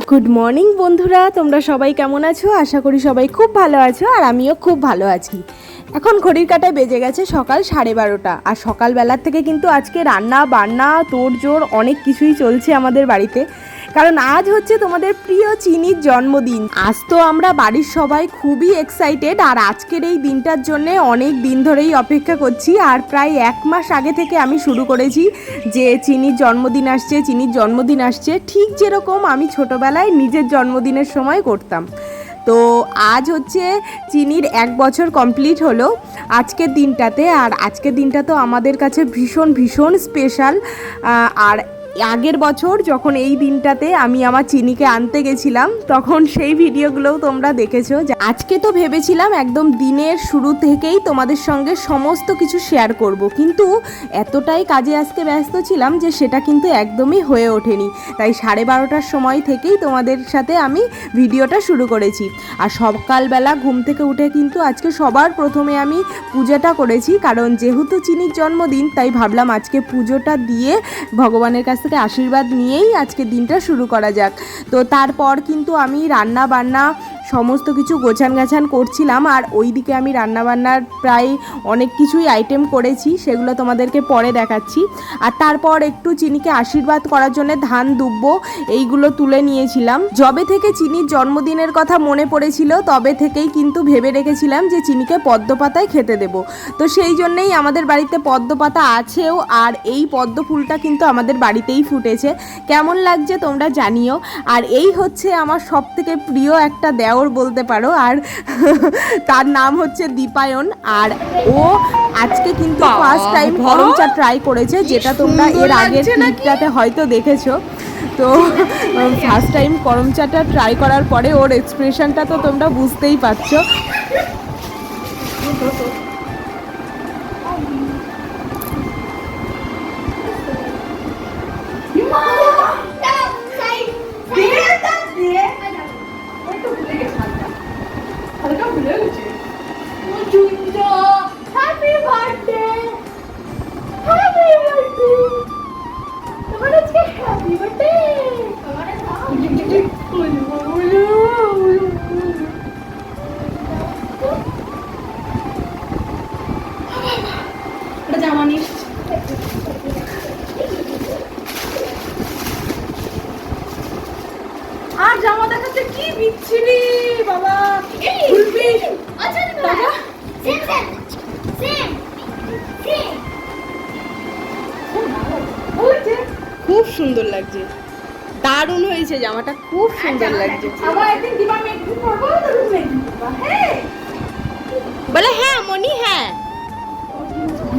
Good morning বন্ধুরা, তোমরা সবাই কেমন আছো? আশা করি সবাই খুব ভালো আছো আর আমিও খুব ভালো আছি। এখন ঘড়ির কাঁটায় বেজে গেছে সকাল 12:30 আর সকালবেলার থেকে কিন্তু আজকে রান্না বান্না তোড়জোড় অনেক কিছুই চলছে আমাদের বাড়িতে, কারণ আজ হচ্ছে তোমাদের প্রিয় চিনির জন্মদিন। আজ তো আমরা বাড়ির সবাই খুবই এক্সাইটেড আর আজকের এই দিনটার জন্য অনেক দিন ধরেই অপেক্ষা করছি। আর প্রায় 1 মাস আগে থেকে আমি শুরু করেছি যে চিনির জন্মদিন আসছে, চিনির জন্মদিন আসছে, ঠিক যেরকম আমি ছোটোবেলায় নিজের জন্মদিনের সময় করতাম। তো আজ হচ্ছে চিনির 1 বছর কমপ্লিট হলো আজকের দিনটাতে। আর আজকের দিনটা তো আমাদের কাছে ভীষণ ভীষণ স্পেশাল। আর আগের বছর যখন এই দিনটাতে আমি আমার চিনিকে আনতে গেছিলাম তখন সেই ভিডিওগুলোও তোমরা দেখেছো। আজকে তো ভেবেছিলাম একদম দিনের শুরু থেকেই তোমাদের সঙ্গে সমস্ত কিছু শেয়ার করব, কিন্তু এতটাই কাজে আসতে ব্যস্ত ছিলাম যে সেটা কিন্তু একদমই হয়ে ওঠেনি। তাই 12:30টার সময় থেকেই তোমাদের সাথে আমি ভিডিওটা শুরু করেছি। আর সকালবেলা ঘুম থেকে উঠে কিন্তু আজকে সবার প্রথমে আমি পূজাটা করেছি, কারণ যেহেতু চিনির জন্মদিন তাই ভাবলাম আজকে পুজোটা দিয়ে ভগবানের কাছ থেকে আশীর্বাদ নিয়েই আজকে দিনটা শুরু করা যাক। তো তারপর কিন্তু আমি রান্না বান্না সমস্ত কিছু গোছান গাছান করছিলাম। আর ওইদিকে আমি রান্নাবান্নার প্রায় অনেক কিছুই আইটেম করেছি, সেগুলো তোমাদেরকে পরে দেখাচ্ছি। আর তারপর একটু চিনিকে আশীর্বাদ করার জন্য ধান দুব্ব এইগুলো তুলে নিয়েছিলাম। যবে থেকে চিনির জন্মদিনের কথা মনে পড়েছিল তবে থেকেই কিন্তু ভেবে রেখেছিলাম যে চিনিকে পদ্ম পাতায় খেতে দেব। তো সেই জন্যেই আমাদের বাড়িতে পদ্ম পাতা আছেও, আর এই পদ্ম ফুলটা কিন্তু আমাদের বাড়িতেই ফুটেছে। কেমন লাগছে তোমরা জানিও। আর এই হচ্ছে আমার সবথেকে প্রিয় একটা দেওর বলতে পারো, আর তার নাম হচ্ছে দীপায়ন। আর ও আজকে কিন্তু ফার্স্ট টাইম গরম চা ট্রাই করেছে, যেটা তোমরা এর আগের ক্লিপটাতে হয়তো দেখেছো। তো ফার্স্ট টাইম গরম চাটা ট্রাই করার পরে ওর এক্সপ্রেশনটা তো তোমরা বুঝতেই পারছো। আর জামা দেখাচ্ছে কি বিচ্ছিরি বাবা। খুলবি? আচ্ছা বাবা সেম সেম সেম সেম। খুব সুন্দর লাগছে, দারুণ হয়েছে জামাটা, খুব সুন্দর লাগছে। আবার একদিন দিবা মেকআপ করব তো মেকআপ করব। হ্যাঁ বলে হ্যাঁ মনি, হ্যাঁ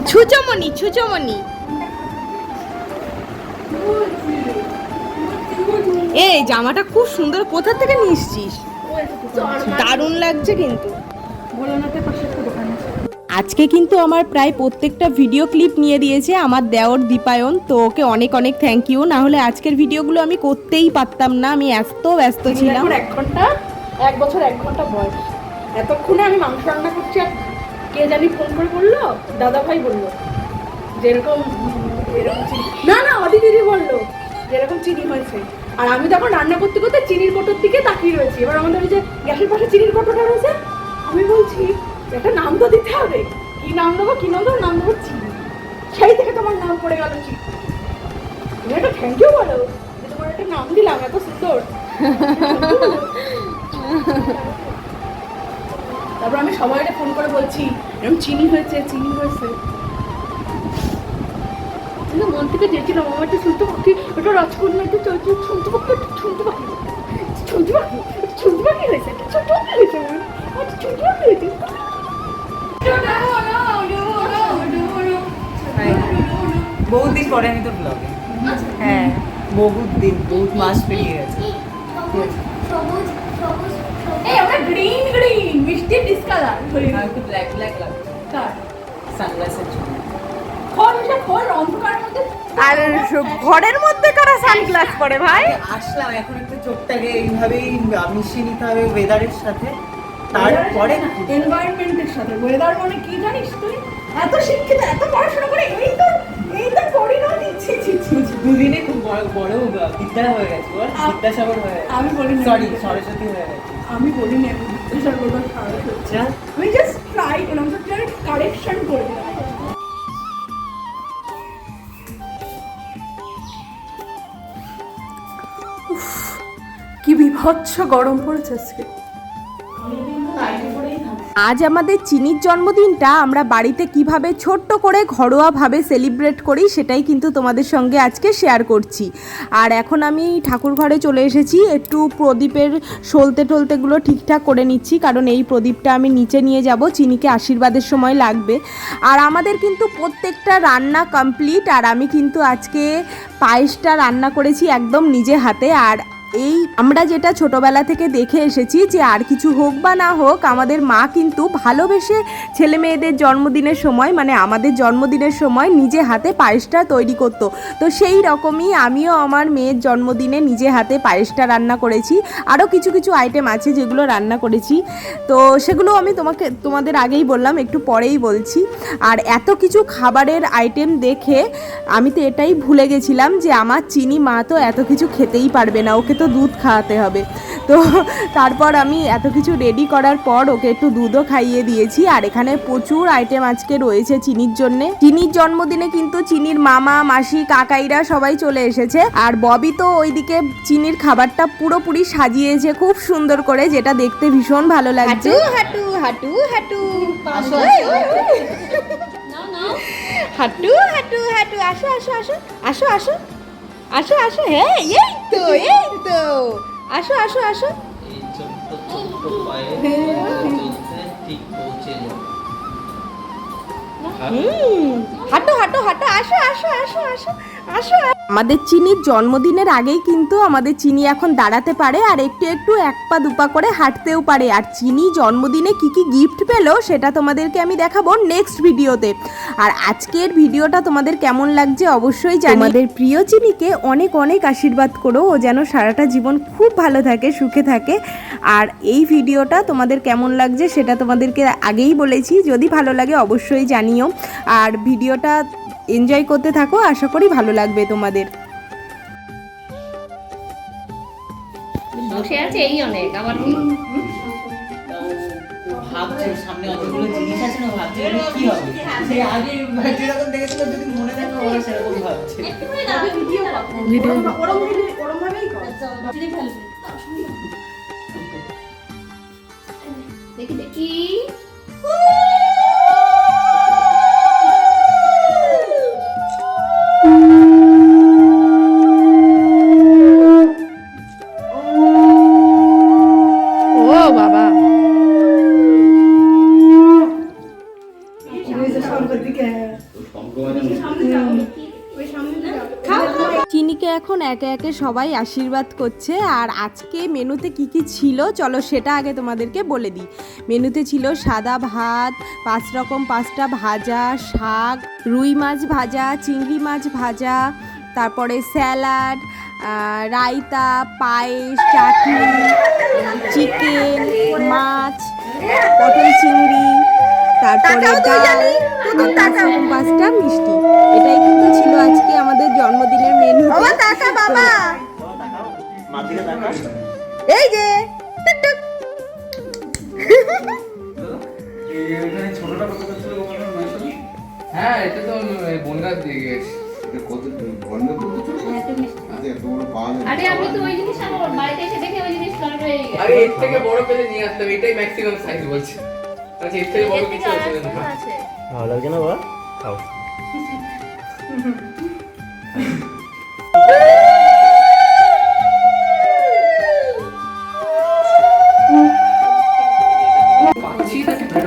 ছুচমনি ছুচমনি। এই জামাটা খুব সুন্দর, কোথা থেকে নিয়েছিস? দারুণ লাগছে কিন্তু। আজকে কিন্তু আমার প্রায় প্রত্যেকটা ভিডিও ক্লিপ নিয়ে দিয়েছে আমার দেওর দীপায়ন, তো ওকে অনেক অনেক থ্যাংক ইউ। না হলে আজকের ভিডিওগুলো আমি করতেই পারতাম না, আমি এত ব্যস্ত ছিলাম। 1 বছর 1 ঘন্টা বয়স, এতক্ষণে আমি মাংস রান্না করছি আর কে জানি ফোন করে বললো, দাদা ভাই বললো যেরকম এরকম চিনি, না না অদি দিদি বললো যেরকম চিনি হয়েছে। আর আমি তখন রান্না করতে করতে চিনির কোটোর দিকে তাকিয়ে রয়েছি। এবার আমাদের ওই যে গ্যাসের পাশে চিনির কোটোটা রয়েছে, আমি বলছি একটা নাম তো দিতে হবে, কি নাম দেবো কি নাম দেবো, নাম দেবো চিনি। সেই থেকে তোমার নাম পড়ে গেল চিনি। তুমি একটা থ্যাংক ইউ বলো যে তোমার একটা নাম দিলাম এত সুন্দর। তারপর আমি সবাইকে ফোন করে বলছি এরকম চিনি হয়েছে চিনি হয়েছে। কিন্তু মন থেকে যেছিলাম আমার একটা শুনতে পাখি, ওটা রাজকন্যা, একটা চলছে শুনতে পাখি, একটা শুনতে পাখি, শুনতে পাখি, শুনতে পাখি হয়েছে, একটা ছোট পাখি হয়েছে, আমার ছোট পাখি হয়েছে। বহুদিন পরে আমি তো ব্লগে, হ্যাঁ বহুত দিন, বহুত মাস পেরিয়ে গেছে। এই আমরা গ্রিন গ্রিন মিষ্টি ডিসকালার হয়ে গেল, একটু ব্ল্যাক ব্ল্যাক লাগছে কার সানগ্লাসের জন্য। আর ঘরের মধ্যে কারা সানগ্লাস পরে ভাই? আসলাম এখন একটু চোখটাকে এইভাবেই মিশিয়ে নিতে হবে ওয়েদারের সাথে, তারপরে এনভায়রনমেন্টের সাথে। ওয়েদার মানে কি জানিস তুই? এত শিক্ষিত, এত পড়াশোনা করে এই তো পরিণতি, ছি ছি ছি। দুদিনে খুব বড় বড় বিদ্যা হয়ে গেছে, বল বিদ্যাসাগর হয়ে গেছে। আমি বলিনি। সরি, সরস্বতী হয়ে গেছে। আমি বলিনি আমি বিদ্যাসাগর বা সরস্বতী। আমি জাস্ট ট্রাই করলাম, তো কারেকশন করে দিলাম। কি বিভৎস গরম পড়েছে আজকে। আজ আমাদের চিনির জন্মদিনটা আমরা বাড়িতে কিভাবে ছোট্ট করে ঘরোয়াভাবে সেলিব্রেট করি সেটাই কিন্তু তোমাদের সঙ্গে আজকে শেয়ার করছি। আর এখন আমি ঠাকুর ঘরে চলে এসেছি, একটু প্রদীপের সলতে টলতেগুলো ঠিকঠাক করে নিচ্ছি, কারণ এই প্রদীপটা আমি নিচে নিয়ে যাব, চিনিকে আশীর্বাদের সময় লাগবে। আর আমাদের কিন্তু প্রত্যেকটা রান্না কমপ্লিট, আর আমি কিন্তু আজকে পায়েসটা রান্না করেছি একদম নিজে হাতে। আর এই আমরা যেটা ছোটবেলা থেকে দেখে এসেছি যে আর কিছু হোক বা না হোক আমাদের মা কিন্তু ভালোবেসে ছেলে মেয়েদের জন্মদিনের সময়, মানে আমাদের জন্মদিনের সময় নিজে হাতে পায়েসটা তৈরি করতো। তো সেই রকমই আমিও আমার মেয়ের জন্মদিনে নিজে হাতে পায়েসটা রান্না করেছি। আরও কিছু কিছু আইটেম আছে যেগুলো রান্না করেছি, তো সেগুলো আমি তোমাদের আগেই বললাম, একটু পরেই বলছি। আর এত কিছু খাবারের আইটেম দেখে আমি তো এটাই ভুলে গেছিলাম যে আমার চিনি মা তো এত কিছু খেতেই পারবে না, ওকে তো দুধ খাওয়াতে হবে। তো তারপর আমি এত কিছু রেডি করার পর ওকে একটু দুধও খাইয়ে দিয়েছি। আর এখানে প্রচুর আইটেম আজকে রয়েছে চিনির জন্যে। চিনির জন্মদিনে কিন্তু চিনির মামা মাসি কাকাইরা সবাই চলে এসেছে। আর ববি তো ওইদিকে চিনির খাবারটা পুরোপুরি সাজিয়েছে খুব সুন্দর করে, যেটা দেখতে ভীষণ ভালো লাগছে। হাঁটু হাঁটু হাঁটু হাঁটু হাঁটু হাঁটু আসো আসো আসো আসো আসো আসো আসো, হ্যাঁ এই তো আসো আসো আসো। এই ছোট্ট ছোট্ট পায়ে চলতে ঠিক পৌঁছে যাও। হাঁটো হাঁটো হাঁটো, আসো আসো আসো আসো আসো। আমাদের চিনির জন্মদিনের আগেই কিন্তু আমাদের চিনি এখন দাঁড়াতে পারে, আর একটু একটু এক পা দুপা করে হাঁটতেও পারে। আর চিনি জন্মদিনে কি কি গিফট পেলো সেটা তোমাদেরকে আমি দেখাবো নেক্সট ভিডিওতে। আর আজকের ভিডিওটা তোমাদের কেমন লাগছে অবশ্যই জানি। আমাদের প্রিয় চিনিকে অনেক অনেক আশীর্বাদ করো, ও যেন সারাটা জীবন খুব ভালো থাকে, সুখে থাকে। আর এই ভিডিওটা তোমাদের কেমন লাগছে সেটা তোমাদেরকে আগেই বলেছি, যদি ভালো লাগে অবশ্যই জানিও। আর ভিডিওটা এনজয় করতে থাকো, আশা করি ভালো লাগবে তোমাদের। বসে আছে এই অনেক, আবার কি তাও ও ভাবছে সামনে অতগুলো জিনিস আছে না, ভাবছে এটা কি হবে। সে আগে যেরকম দেখেছিল যদি মনে থাকে ওরা সেরকম ভাবছে। ভিডিও ওরম ভাবেই কর। দেখি দেখি ও বাবা, চিনিকে এখন একে একে সবাই আশীর্বাদ করছে। আর আজকে মেনুতে কি কি ছিল চলো সেটা আগে তোমাদেরকে বলে দিই। মেনুতে ছিল সাদা ভাত, 5 রকম 5টা ভাজা, শাক, রুই মাছ ভাজা, চিংড়ি মাছ ভাজা, তারপরে স্যালাড, রায়তা, পায়েস, চাটনি, চিকেন, মাছ, পটল চিংড়ি, তারপরে ডাল, আর 5টা মিষ্টি। এটাই কিন্তু ছিল আজকে আমাদের জন্মদিনের মেনু। এই যে হ্যাঁ, এটা তো বনগাঁ দিয়ে গেছি। আরে আমি তো ওই জিনিস আমার বাড়িতে এসে দেখে ওই জিনিস নষ্ট হয়ে গেছে। আরে এর থেকে বড় পেলে নিয়ে আসতাম, এটাই ম্যাক্সিমাম সাইজ বলছে। আচ্ছা, এর থেকে বড় কিছু আছে না। আছে ভালো লাগছে না বাবা? খাও।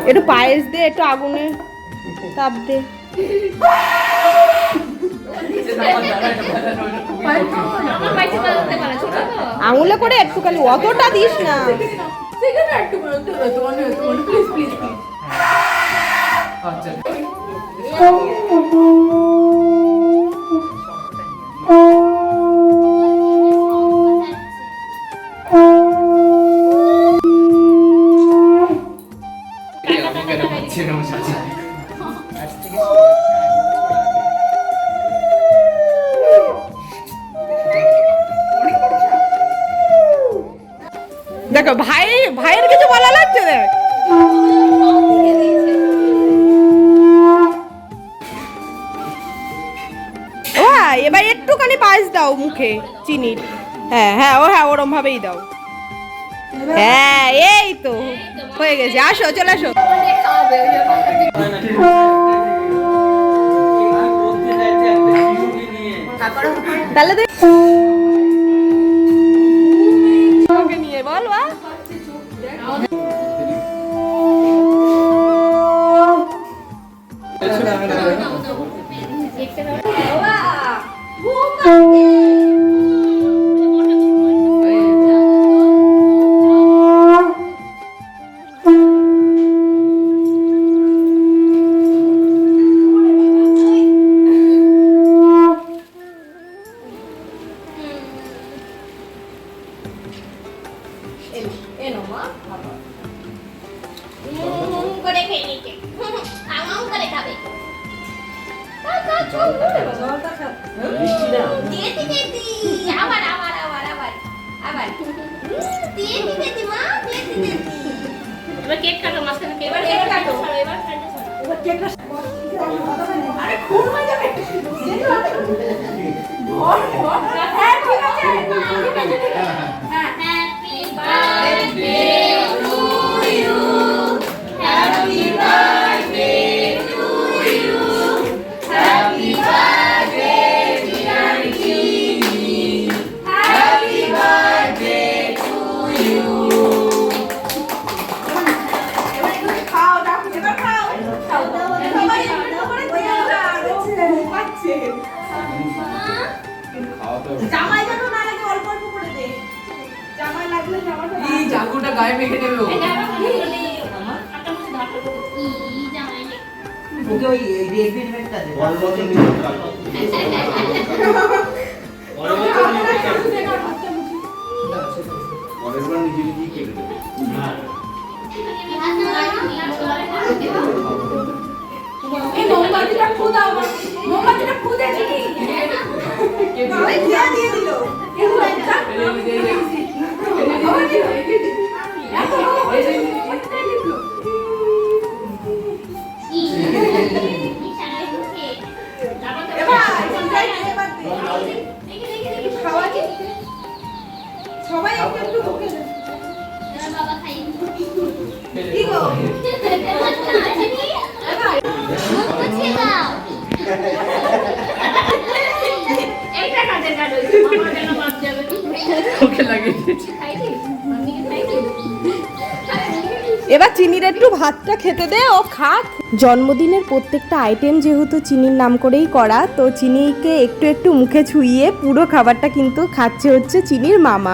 একটু পায়েস দে, একটু আগুনে তাপ দে। আমার বাড়িতে বানাতে পারে ছোট তো। আঙুলে করে একটুখানি, অতটা দিস না। সেখানে একটু বলতে তোমার প্লিজ প্লিজ। আচ্ছা, আমি কেন পাচ্ছি না আমার সাথে? আজ থেকে দেখো ভাইয়ের কিছু ভালো লাগছে দেখ। ও হ্যাঁ, এবার একটুখানি পায়েস দাও মুখে চিনির। হ্যাঁ ওরম ভাবেই দাও। হ্যাঁ এই তো হয়ে গেছে, আসো চলে আসো। তাহলে নিয়ে বল বা করে খেয়ে নিতে আঙাম করে খাবে দিয়েছি দিয়েছি আবার আবার আবার আবার আবার দিয়েছি দিয়েছি মা দিয়েছি দিয়েছি এবার কেক কাটো মাঝখানে এবার কেক কাটো এবার কেকটা আরে খুন হয়ে যাবে হ্যাঁ ঠিক আছে হ্যাঁ happy birthday to you happy birthday to you happy birthday dear Jimmy happy birthday to you এবার খাও দাও এবার খাও সবাই একটু করে দিয়ে দাও পাচ্ছে জামাই যেন না লাগে অল্প অল্প করে দে জামাই লাগলে জামাটা এই জাগুটা গায়ে মেখে নেবে ও। ওকে ওই রেডমেডটা দে। পরের বার নিজে নিজেই কেটে দেবে। এই মোমবাতিটা খুদাও মোমবাতিটা খুদে দিবি আরে দিয়া দিয়ে দিল কেউ একটা সবাই একটু একটু ঢুকে দেন বাবা খাই কি গো এইটা কাজের কাজ হইছে আমার কেন বাদ যাবে ওকে লাগিয়ে দিয়েছি। খাইছি মাম্মিকে খাইছি এবার চিনির একটু ভাতটা খেতে দে, ও খাক। জন্মদিনের প্রত্যেকটা আইটেম যেহেতু চিনির নাম করেই করা, তো চিনিকে একটু একটু মুখে ছুঁইয়ে পুরো খাবারটা কিন্তু খাচ্ছে হচ্ছে চিনির মামা।